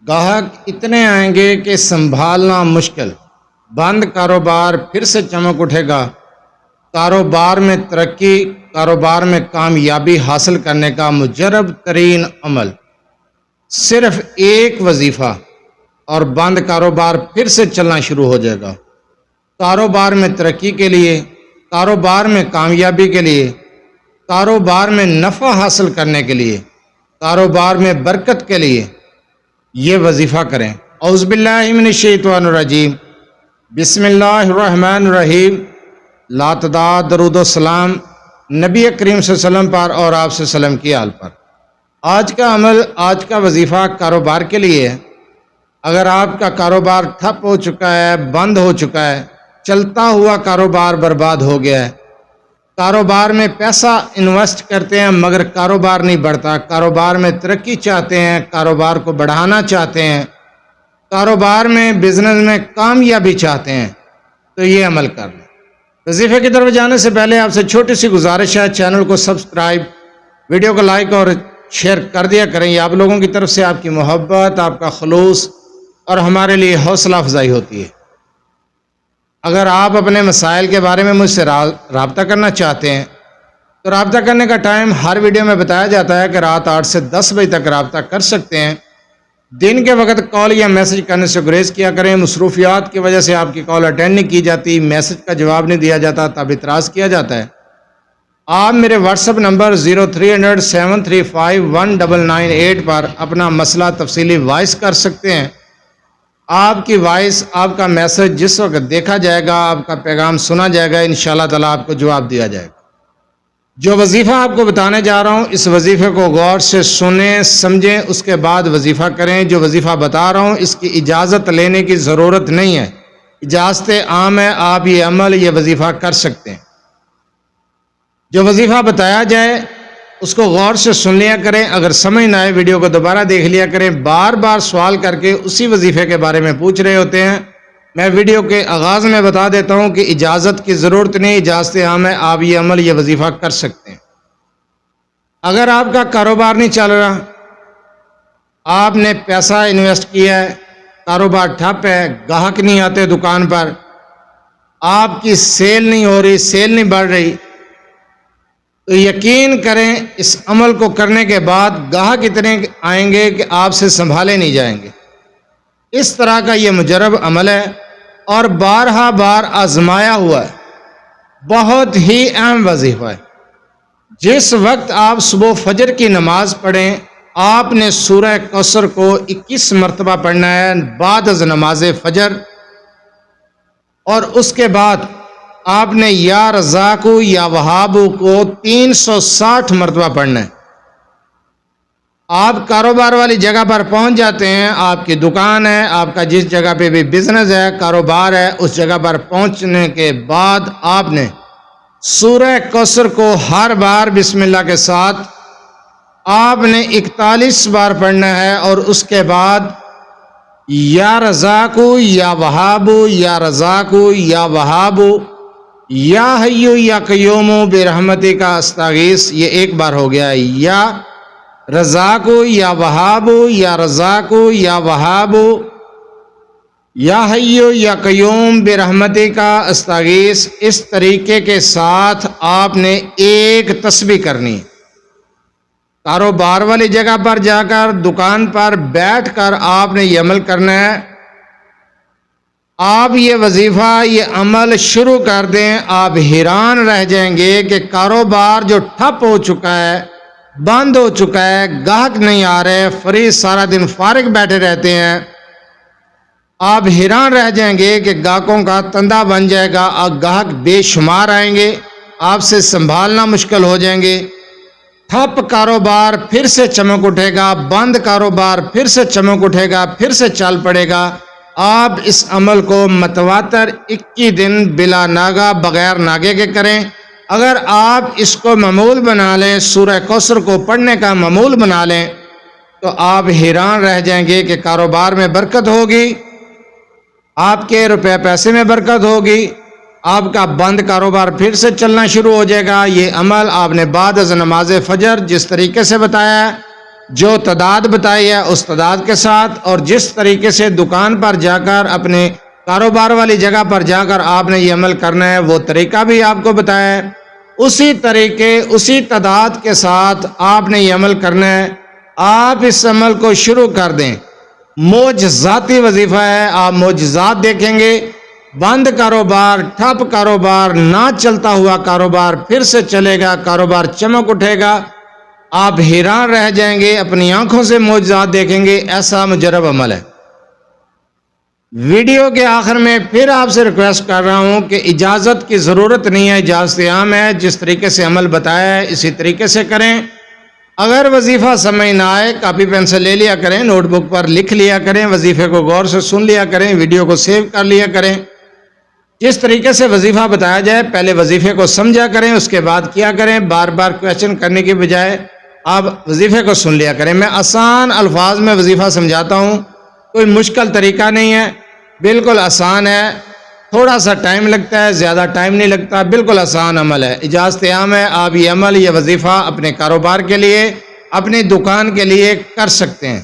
گاہک اتنے آئیں گے کہ سنبھالنا مشکل، بند کاروبار پھر سے چمک اٹھے گا۔ کاروبار میں ترقی، کاروبار میں کامیابی حاصل کرنے کا مجرب ترین عمل صرف ایک وظیفہ اور بند کاروبار پھر سے چلنا شروع ہو جائے گا۔ کاروبار میں ترقی کے لیے، کاروبار میں کامیابی کے لیے، کاروبار میں نفع حاصل کرنے کے لیے، کاروبار میں برکت کے لیے یہ وظیفہ کریں۔ اعوذ باللہ من الشیطان الرجیم، بسم اللہ الرحمن الرحیم۔ لاتعداد درود و سلام نبی کریم صلی اللہ علیہ وسلم پر اور آپ صلی اللہ علیہ وسلم کی آل پر۔ آج کا عمل، آج کا وظیفہ کاروبار کے لیے ہے۔ اگر آپ کا کاروبار ٹھپ ہو چکا ہے، بند ہو چکا ہے، چلتا ہوا کاروبار برباد ہو گیا ہے، کاروبار میں پیسہ انویسٹ کرتے ہیں مگر کاروبار نہیں بڑھتا، کاروبار میں ترقی چاہتے ہیں، کاروبار کو بڑھانا چاہتے ہیں، کاروبار میں بزنس میں کامیابی چاہتے ہیں، تو یہ عمل کر لیں۔ وظیفے کی طرف جانے سے پہلے آپ سے چھوٹی سی گزارش ہے، چینل کو سبسکرائب، ویڈیو کو لائک اور شیئر کر دیا کریں۔ یہ آپ لوگوں کی طرف سے آپ کی محبت، آپ کا خلوص اور ہمارے لیے حوصلہ افزائی ہوتی ہے۔ اگر آپ اپنے مسائل کے بارے میں مجھ سے رابطہ کرنا چاہتے ہیں تو رابطہ کرنے کا ٹائم ہر ویڈیو میں بتایا جاتا ہے کہ رات 8 سے 10 بجے تک رابطہ کر سکتے ہیں۔ دن کے وقت کال یا میسج کرنے سے گریز کیا کریں، مصروفیات کی وجہ سے آپ کی کال اٹینڈ نہیں کی جاتی، میسج کا جواب نہیں دیا جاتا، تب اعتراض کیا جاتا ہے۔ آپ میرے واٹس ایپ نمبر 0300735198 پر اپنا مسئلہ تفصیلی وائس کر سکتے ہیں۔ آپ کی وائس، آپ کا میسج جس وقت دیکھا جائے گا، آپ کا پیغام سنا جائے گا، انشاءاللہ تعالیٰ آپ کو جواب دیا جائے گا۔ جو وظیفہ آپ کو بتانے جا رہا ہوں، اس وظیفے کو غور سے سنیں، سمجھیں، اس کے بعد وظیفہ کریں۔ جو وظیفہ بتا رہا ہوں اس کی اجازت لینے کی ضرورت نہیں ہے، اجازت عام ہے، آپ یہ عمل، یہ وظیفہ کر سکتے ہیں۔ جو وظیفہ بتایا جائے اس کو غور سے سن لیا کریں، اگر سمجھ نہ آئے ویڈیو کو دوبارہ دیکھ لیا کریں۔ بار بار سوال کر کے اسی وظیفے کے بارے میں پوچھ رہے ہوتے ہیں۔ میں ویڈیو کے آغاز میں بتا دیتا ہوں کہ اجازت کی ضرورت نہیں، اجازت عام ہے، آپ یہ عمل، یہ وظیفہ کر سکتے ہیں۔ اگر آپ کا کاروبار نہیں چل رہا، آپ نے پیسہ انویسٹ کیا ہے، کاروبار ٹھپ ہے، گاہک نہیں آتے دکان پر، آپ کی سیل نہیں ہو رہی، سیل نہیں بڑھ رہی، تو یقین کریں اس عمل کو کرنے کے بعد گاہک اتنے آئیں گے کہ آپ سے سنبھالے نہیں جائیں گے۔ اس طرح کا یہ مجرب عمل ہے اور بارہا بار آزمایا ہوا ہے، بہت ہی اہم وظیفہ ہے۔ جس وقت آپ صبح فجر کی نماز پڑھیں، آپ نے سورہ کوثر کو 21 مرتبہ پڑھنا ہے بعد از نماز فجر، اور اس کے بعد آپ نے یا رزاق یا وہاب کو 360 مرتبہ پڑھنا ہے۔ آپ کاروبار والی جگہ پر پہنچ جاتے ہیں، آپ کی دکان ہے، آپ کا جس جگہ پہ بھی بزنس ہے، کاروبار ہے، اس جگہ پر پہنچنے کے بعد آپ نے سورہ کوثر کو ہر بار بسم اللہ کے ساتھ آپ نے 41 بار پڑھنا ہے، اور اس کے بعد یا رزاق یا وہاب، یا رزاق یا وہاب، یا حی یا قیوم برحمتک استغیث، یہ ایک بار ہو گیا، یا رزاق یا وہاب، یا رزاق یا وہاب، یا حی یا قیوم برحمتک استغیث۔ اس طریقے کے ساتھ آپ نے ایک تسبیح کرنی ہے۔ کاروبار والی جگہ پر جا کر، دکان پر بیٹھ کر آپ نے یہ عمل کرنا ہے۔ آپ یہ وظیفہ، یہ عمل شروع کر دیں، آپ حیران رہ جائیں گے کہ کاروبار جو ٹھپ ہو چکا ہے، بند ہو چکا ہے، گاہک نہیں آ رہے، فری سارا دن فارغ بیٹھے رہتے ہیں، آپ حیران رہ جائیں گے کہ گاہکوں کا تندہ بن جائے گا، گاہک بے شمار آئیں گے، آپ سے سنبھالنا مشکل ہو جائیں گے۔ ٹھپ کاروبار پھر سے چمک اٹھے گا، بند کاروبار پھر سے چمک اٹھے گا، پھر سے چل پڑے گا۔ آپ اس عمل کو متواتر 21 دن بلا ناغہ، بغیر ناغے کے کریں۔ اگر آپ اس کو معمول بنا لیں، سورہ کوثر کو پڑھنے کا معمول بنا لیں، تو آپ حیران رہ جائیں گے کہ کاروبار میں برکت ہوگی، آپ کے روپے پیسے میں برکت ہوگی، آپ کا بند کاروبار پھر سے چلنا شروع ہو جائے گا۔ یہ عمل آپ نے بعد از نماز فجر جس طریقے سے بتایا ہے، جو تعداد بتائی ہے اس تعداد کے ساتھ، اور جس طریقے سے دکان پر جا کر اپنے کاروبار والی جگہ پر جا کر آپ نے یہ عمل کرنا ہے وہ طریقہ بھی آپ کو بتایا ہے، اسی طریقے اسی تعداد کے ساتھ آپ نے یہ عمل کرنا ہے۔ آپ اس عمل کو شروع کر دیں، معجزاتی وظیفہ ہے، آپ معجزات دیکھیں گے۔ بند کاروبار، ٹھپ کاروبار، نہ چلتا ہوا کاروبار پھر سے چلے گا، کاروبار چمک اٹھے گا، آپ حیران رہ جائیں گے، اپنی آنکھوں سے معجزات دیکھیں گے۔ ایسا مجرب عمل ہے۔ ویڈیو کے آخر میں پھر آپ سے ریکویسٹ کر رہا ہوں کہ اجازت کی ضرورت نہیں ہے، اجازت عام ہے، جس طریقے سے عمل بتایا ہے اسی طریقے سے کریں۔ اگر وظیفہ سمجھ نہ آئے کاپی پینسل لے لیا کریں، نوٹ بک پر لکھ لیا کریں، وظیفے کو غور سے سن لیا کریں، ویڈیو کو سیو کر لیا کریں۔ جس طریقے سے وظیفہ بتایا جائے پہلے وظیفے کو سمجھا کریں، اس کے بعد کیا کریں، بار بار کویشچن کرنے کی بجائے آپ وظیفے کو سن لیا کریں۔ میں آسان الفاظ میں وظیفہ سمجھاتا ہوں، کوئی مشکل طریقہ نہیں ہے، بالکل آسان ہے، تھوڑا سا ٹائم لگتا ہے، زیادہ ٹائم نہیں لگتا، بالکل آسان عمل ہے، اجازت عام ہے۔ آپ یہ عمل، یہ وظیفہ اپنے کاروبار کے لیے، اپنی دکان کے لیے کر سکتے ہیں۔